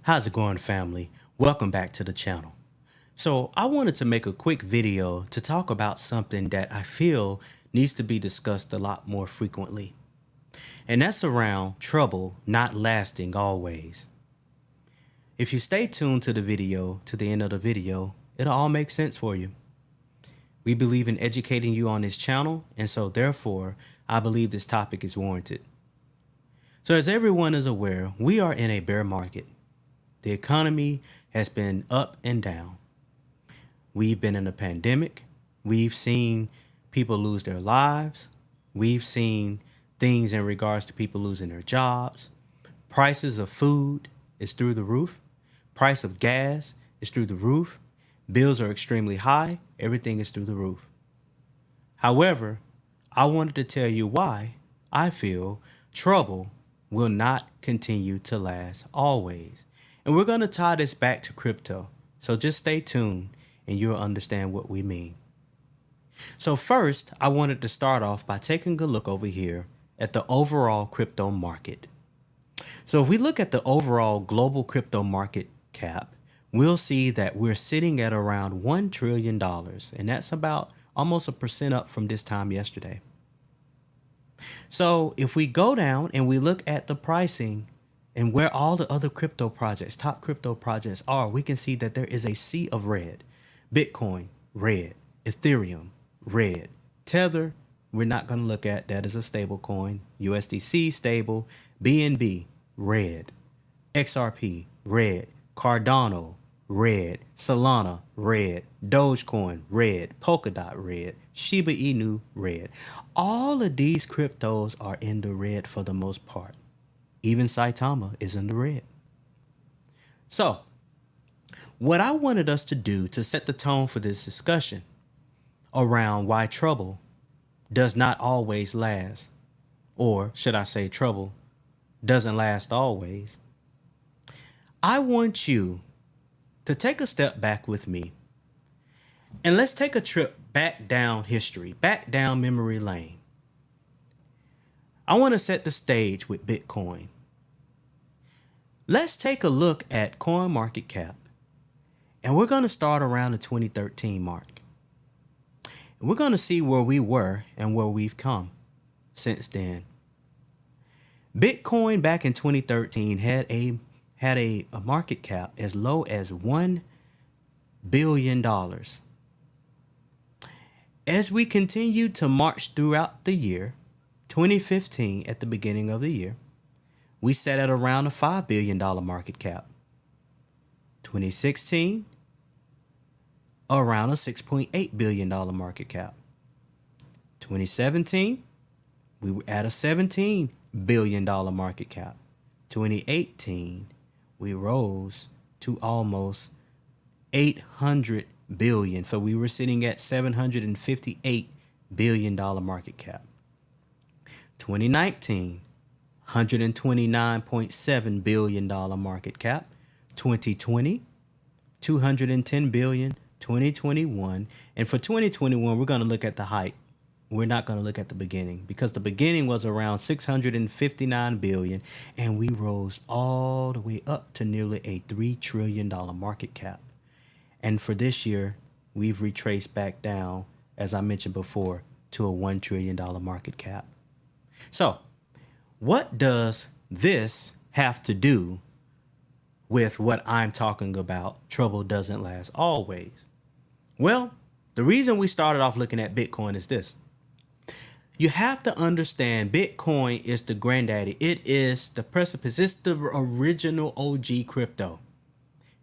How's it going, family? Welcome back to the channel. So I wanted to make a quick video to talk about something that I feel needs to be discussed a lot more frequently. And that's around trouble not lasting always. If you stay tuned to the video to the end of the video, it'll all make sense for you. We believe in educating you on this channel, and so therefore, I believe this topic is warranted. So as everyone is aware, we are in a bear market. The economy has been up and down. We've been in a pandemic. We've seen people lose their lives. We've seen things in regards to people losing their jobs. Prices of food is through the roof. Price of gas is through the roof. Bills are extremely high. Everything is through the roof. However, I wanted to tell you why I feel trouble will not continue to last always. And we're going to tie this back to crypto. So just stay tuned and you'll understand what we mean. So first, I wanted to start off by taking a look over here at the overall crypto market. So if we look at the overall global crypto market cap, we'll see that we're sitting at around $1 trillion. And that's about almost a percent up from this time yesterday. So if we go down and we look at the pricing and where all the other crypto projects, top crypto projects are, we can see that there is a sea of red. Bitcoin, red. Ethereum, red. Tether, we're not going to look at. That is a stable coin. USDC, stable. BNB, red. XRP, red. Cardano, red. Solana, red. Dogecoin, red. Polkadot, red. Shiba Inu, red. All of these cryptos are in the red for the most part. Even Saitama is in the red. So, what I wanted us to do to set the tone for this discussion around why trouble does not always last, or should I say trouble doesn't last always, I want you to take a step back with me and let's take a trip back down history, back down memory lane. I want to set the stage with Bitcoin. Let's take a look at CoinMarketCap, and we're going to start around the 2013 mark. And we're going to see where we were and where we've come since then. Bitcoin back in 2013 had a market cap as low as $1 billion. As we continued to march throughout the year, 2015 at the beginning of the year, we sat at around a $5 billion market cap. 2016, around a $6.8 billion market cap. 2017, we were at a $17 billion market cap. 2018, we rose to almost 800 billion. So we were sitting at $758 billion market cap. 2019, $129.7 billion market cap. 2020, $210 billion. 2021, and for 2021, we're going to look at the height. We're not going to look at the beginning because the beginning was around $659 billion, and we rose all the way up to nearly a $3 trillion market cap. And for this year, we've retraced back down, as I mentioned before, to a $1 trillion market cap. So, what does this have to do with what I'm talking about? Trouble doesn't last always. Well, the reason we started off looking at Bitcoin is this. You have to understand Bitcoin is the granddaddy. It is the precipice. It's the original OG crypto.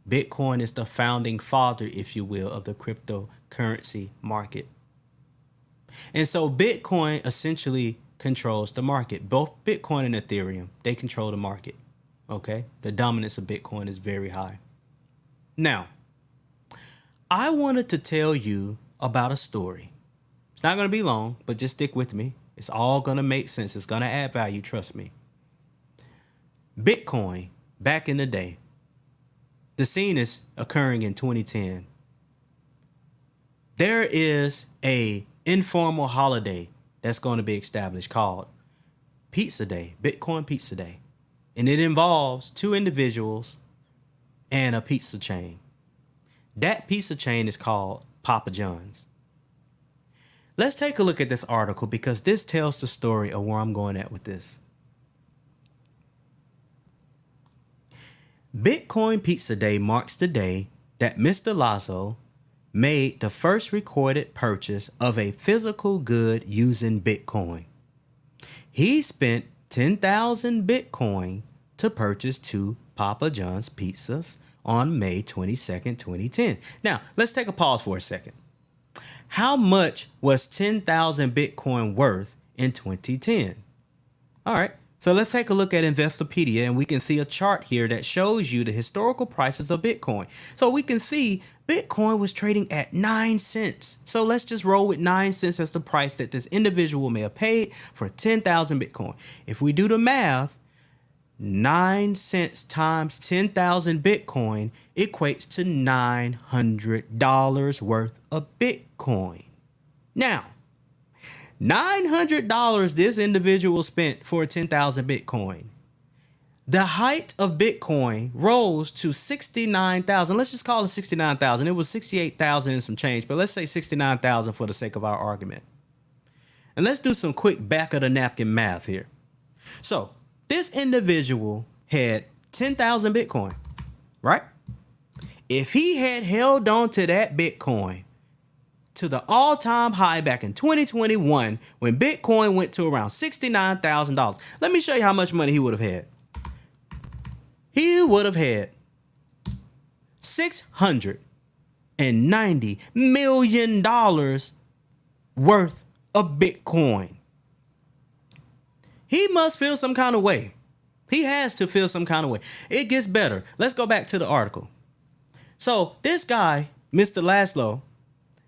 Bitcoin is the founding father, if you will, of the cryptocurrency market. And so Bitcoin essentially controls the market. Both Bitcoin and Ethereum, they control the market. Okay? The dominance of Bitcoin is very high. Now, I wanted to tell you about a story. It's not going to be long, but just stick with me. It's all going to make sense. It's going to add value. Trust me. Bitcoin, back in the day, the scene is occurring in 2010. There is a informal holiday that's going to be established called Pizza Day, Bitcoin Pizza Day. And it involves two individuals and a pizza chain. That pizza chain is called Papa John's. Let's take a look at this article because this tells the story of where I'm going at with this. Bitcoin Pizza Day marks the day that Mr. Lazo made the first recorded purchase of a physical good using Bitcoin. He spent 10,000 Bitcoin to purchase 2 Papa John's pizzas on May 22nd, 2010. Now, let's take a pause for a second. How much was 10,000 Bitcoin worth in 2010? All right, so let's take a look at Investopedia, and we can see a chart here that shows you the historical prices of Bitcoin. So we can see Bitcoin was trading at 9 cents. So let's just roll with 9 cents as the price that this individual may have paid for 10,000 Bitcoin. If we do the math, 9 cents times 10,000 Bitcoin equates to $900 worth of Bitcoin. Now, $900 this individual spent for 10,000 Bitcoin. The height of Bitcoin rose to 69,000. Let's just call it 69,000. It was 68,000 and some change, but let's say 69,000 for the sake of our argument. And let's do some quick back of the napkin math here. So this individual had 10,000 Bitcoin, right? If he had held on to that Bitcoin to the all-time high back in 2021 when Bitcoin went to around $69,000, let me show you how much money he would have had. He would have had $690 million worth of Bitcoin. He must feel some kind of way. He has to feel some kind of way. It gets better. Let's go back to the article. So this guy, Mr. Laszlo,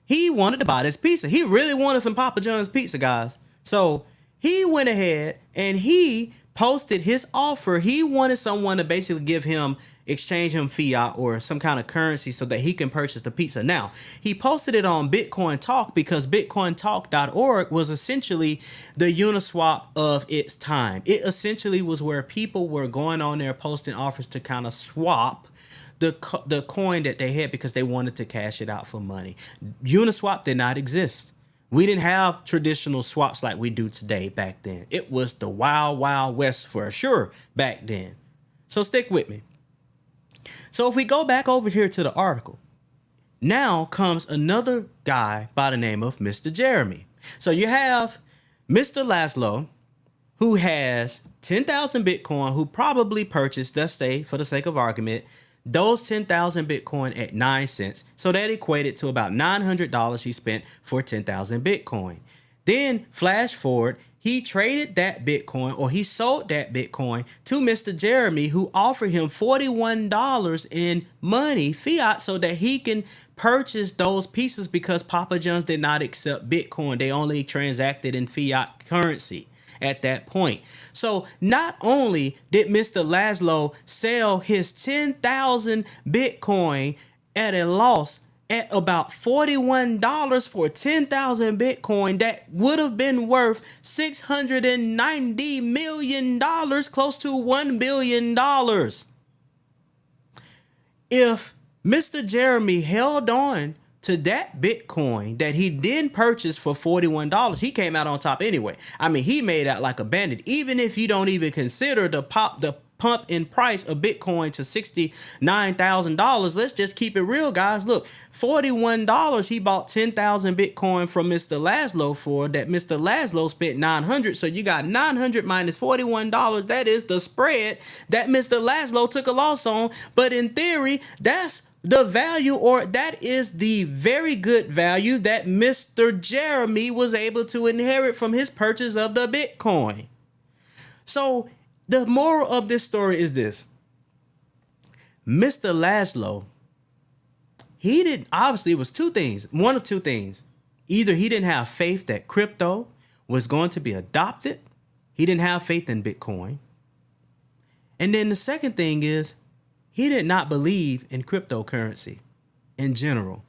he wanted to buy this pizza. He really wanted some Papa John's pizza, guys. So he went ahead and he posted his offer. He wanted someone to basically exchange him fiat or some kind of currency so that he can purchase the pizza. Now, he posted it on Bitcoin Talk because BitcoinTalk.org was essentially the Uniswap of its time. It essentially was where people were going on there posting offers to kind of swap the coin that they had because they wanted to cash it out for money. Uniswap did not exist. We didn't have traditional swaps like we do today back then. It was the wild, wild west for sure back then. So stick with me. So if we go back over here to the article, now comes another guy by the name of Mr. Jeremy. So you have Mr. Laszlo, who has 10,000 Bitcoin, who probably purchased, let's say for the sake of argument, those 10,000 Bitcoin at 9 cents. So that equated to about $900 he spent for 10,000 Bitcoin. Then flash forward, he traded that Bitcoin, or he sold that Bitcoin to Mr. Jeremy, who offered him $41 in money, fiat, so that he can purchase those pieces because Papa John's did not accept Bitcoin. They only transacted in fiat currency at that point. So not only did Mr. Laszlo sell his 10,000 Bitcoin at a loss at about $41 for 10,000 Bitcoin, that would have been worth $690 million, close to $1 billion. If Mr. Jeremy held on to that Bitcoin that he then purchased for $41, he came out on top anyway. I mean, he made out like a bandit. Even if you don't even consider the pump in price of Bitcoin to $69,000, let's just keep it real, guys. Look, $41, he bought 10,000 Bitcoin from Mr. Laszlo for, that Mr. Laszlo spent $900. So you got $900 minus $41. That is the spread that Mr. Laszlo took a loss on. But in theory, that's the value, or that is the very good value that Mr. Jeremy was able to inherit from his purchase of the Bitcoin. So the moral of this story is this. Mr. Laszlo, obviously it was two things. One of two things. Either he didn't have faith that crypto was going to be adopted. He didn't have faith in Bitcoin. And then the second thing is, he did not believe in cryptocurrency in general.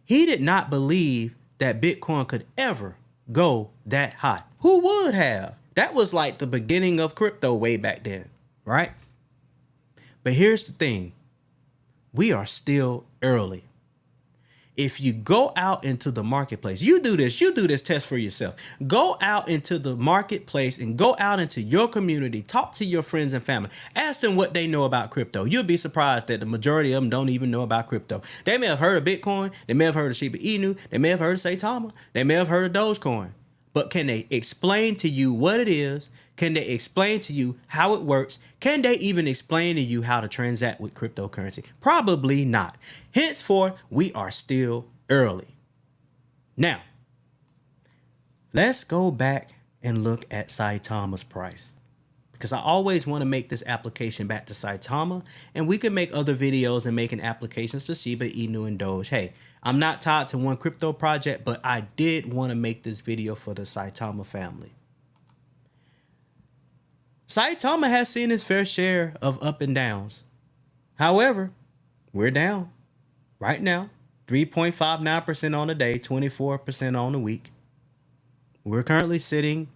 He did not believe that Bitcoin could ever go that high. Who would have? That was like the beginning of crypto way back then, right? But here's the thing. We are still early. If you go out into the marketplace, you do this test for yourself. Go out into the marketplace and go out into your community. Talk to your friends and family. Ask them what they know about crypto. You'll be surprised that the majority of them don't even know about crypto. They may have heard of Bitcoin. They may have heard of Shiba Inu. They may have heard of Saitama. They may have heard of Dogecoin. But can they explain to you what it is? Can they explain to you how it works? Can they even explain to you how to transact with cryptocurrency? Probably not. Henceforth, we are still early. Now, let's go back and look at Saitama's price, because I always want to make this application back to Saitama, and we can make other videos and making applications to Shiba Inu and Doge. Hey, I'm not tied to one crypto project, but I did want to make this video for the Saitama family. Saitama has seen his fair share of up and downs. However, we're down right now, 3.59% on the day, 24% on the week. We're currently sitting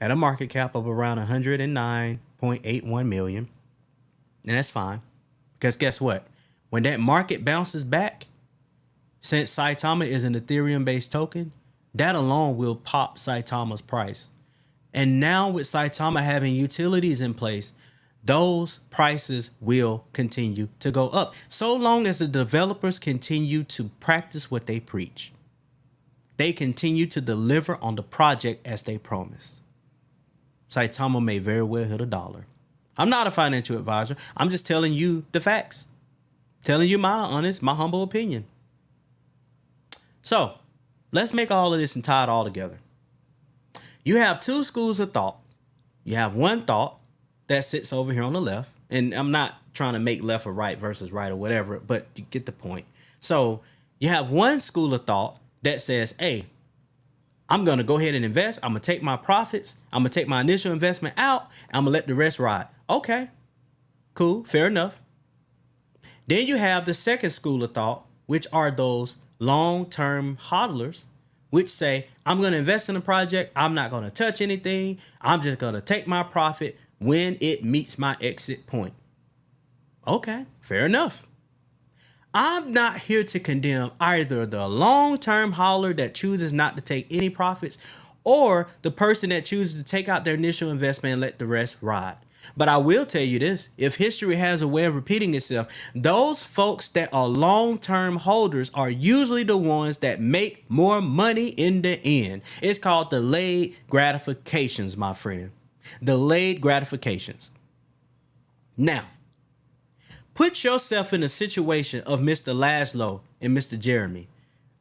at a market cap of around 109.81 million. And that's fine, because guess what? When that market bounces back, since Saitama is an Ethereum-based token, that alone will pop Saitama's price. And now with Saitama having utilities in place, those prices will continue to go up, so long as the developers continue to practice what they preach. They continue to deliver on the project as they promised. Saitama may very well hit $1. I'm not a financial advisor. I'm just telling you the facts. Telling you my humble opinion. So let's make all of this and tie it all together. You have two schools of thought. You have one thought that sits over here on the left. And I'm not trying to make left or right versus right or whatever, but you get the point. So you have one school of thought that says, hey, I'm going to go ahead and invest. I'm going to take my profits. I'm going to take my initial investment out. I'm going to let the rest ride. Okay, cool. Fair enough. Then you have the second school of thought, which are those long-term hodlers, which say, I'm going to invest in a project. I'm not going to touch anything. I'm just going to take my profit when it meets my exit point. Okay, fair enough. I'm not here to condemn either the long-term hodler that chooses not to take any profits or the person that chooses to take out their initial investment and let the rest ride. But I will tell you this, if history has a way of repeating itself, those folks that are long-term holders are usually the ones that make more money in the end. It's called delayed gratifications, my friend. Delayed gratifications. Now, put yourself in the situation of Mr. Laszlo and Mr. Jeremy.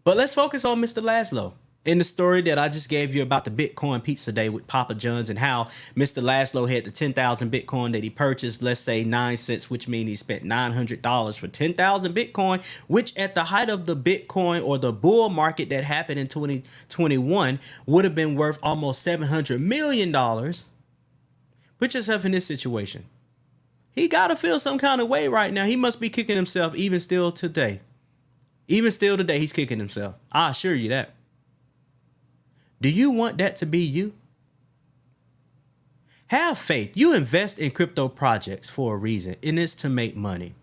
But let's focus on Mr. Laszlo. In the story that I just gave you about the Bitcoin pizza day with Papa John's and how Mr. Laszlo had the 10,000 Bitcoin that he purchased, let's say 9 cents, which means he spent $900 for 10,000 Bitcoin, which at the height of the Bitcoin or the bull market that happened in 2021 would have been worth almost $700 million. Put yourself in this situation. He got to feel some kind of way right now. He must be kicking himself even still today. Even still today, he's kicking himself. I assure you that. Do you want that to be you? Have faith. You invest in crypto projects for a reason, and it's to make money.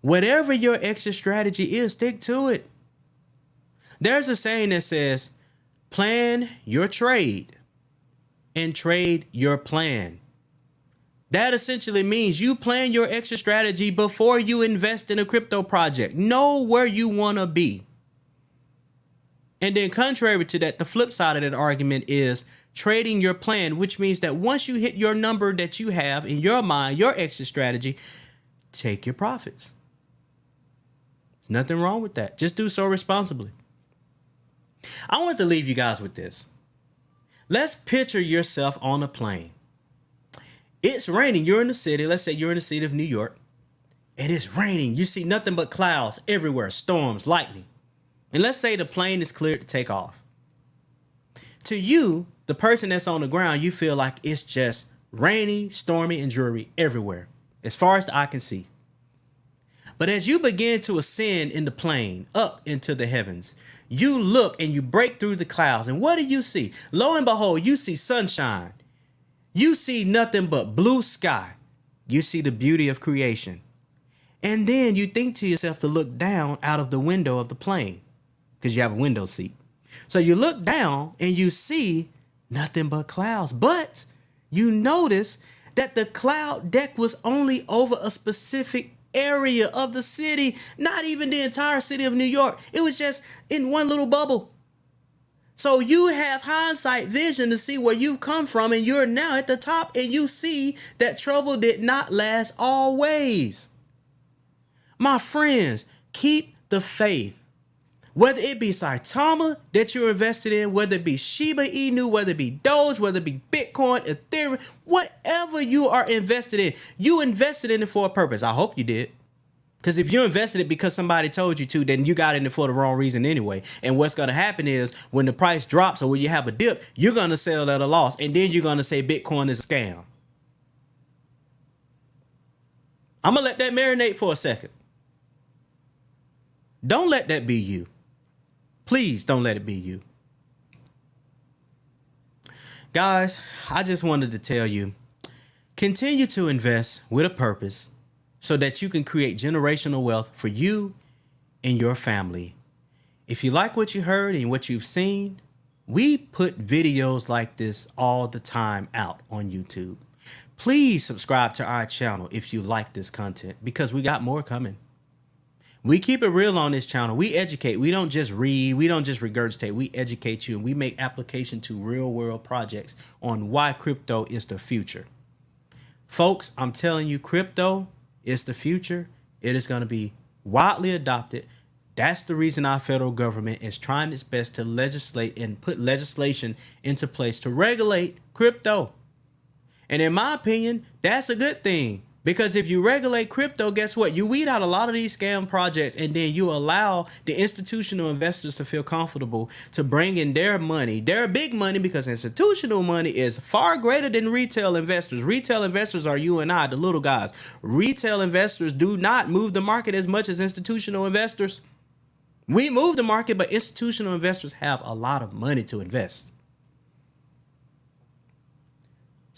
Whatever your exit strategy is, stick to it. There's a saying that says, plan your trade and trade your plan. That essentially means you plan your exit strategy before you invest in a crypto project. Know where you want to be. And then contrary to that, the flip side of that argument is trading your plan, which means that once you hit your number that you have in your mind, your exit strategy, take your profits. There's nothing wrong with that. Just do so responsibly. I want to leave you guys with this. Let's picture yourself on a plane. It's raining. You're in the city. Let's say you're in the city of New York. And it's raining. You see nothing but clouds everywhere, storms, lightning. And let's say the plane is cleared to take off. To you, the person that's on the ground, you feel like it's just rainy, stormy, and dreary everywhere, as far as the eye can see. But as you begin to ascend in the plane up into the heavens, you look and you break through the clouds. And what do you see? Lo and behold, you see sunshine. You see nothing but blue sky, You see the beauty of creation. And then you think to yourself to look down out of the window of the plane because you have a window seat. So you look down and you see nothing but clouds. But you notice that the cloud deck was only over a specific area of the city, not even the entire city of New York. It was just in one little bubble. So you have hindsight vision to see where you've come from, and you're now at the top, and you see that trouble did not last always. My friends, keep the faith. Whether it be Saitama that you're invested in, whether it be Shiba Inu, whether it be Doge, whether it be Bitcoin, Ethereum, whatever you are invested in, you invested in it for a purpose. I hope you did. Because if you invested it because somebody told you to, then you got in it for the wrong reason anyway. And what's going to happen is when the price drops or when you have a dip, you're going to sell at a loss. And then you're going to say Bitcoin is a scam. I'm going to let that marinate for a second. Don't let that be you. Please don't let it be you. Guys, I just wanted to tell you, continue to invest with a purpose so that you can create generational wealth for you and your family. If you like what you heard and what you've seen, we put videos like this all the time out on YouTube. Please subscribe to our channel if you like this content, because we got more coming. We keep it real on this channel. We educate. We don't just read. We don't just regurgitate. We educate you, and we make application to real world projects on why crypto is the future. Folks, I'm telling you, crypto is the future. It is going to be widely adopted. That's the reason our federal government is trying its best to legislate and put legislation into place to regulate crypto. And in my opinion, that's a good thing. Because if you regulate crypto, guess what? You weed out a lot of these scam projects, and then you allow the institutional investors to feel comfortable to bring in their money, their big money, because institutional money is far greater than retail investors. Retail investors are you and I, the little guys. Retail investors do not move the market as much as institutional investors. We move the market, but institutional investors have a lot of money to invest.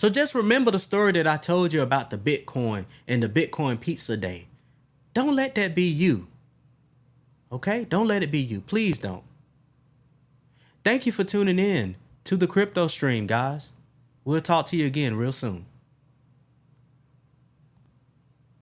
So just remember the story that I told you about the Bitcoin and the Bitcoin pizza day. Don't let that be you. Okay? Don't let it be you. Please don't. Thank you for tuning in to the crypto stream, guys. We'll talk to you again real soon.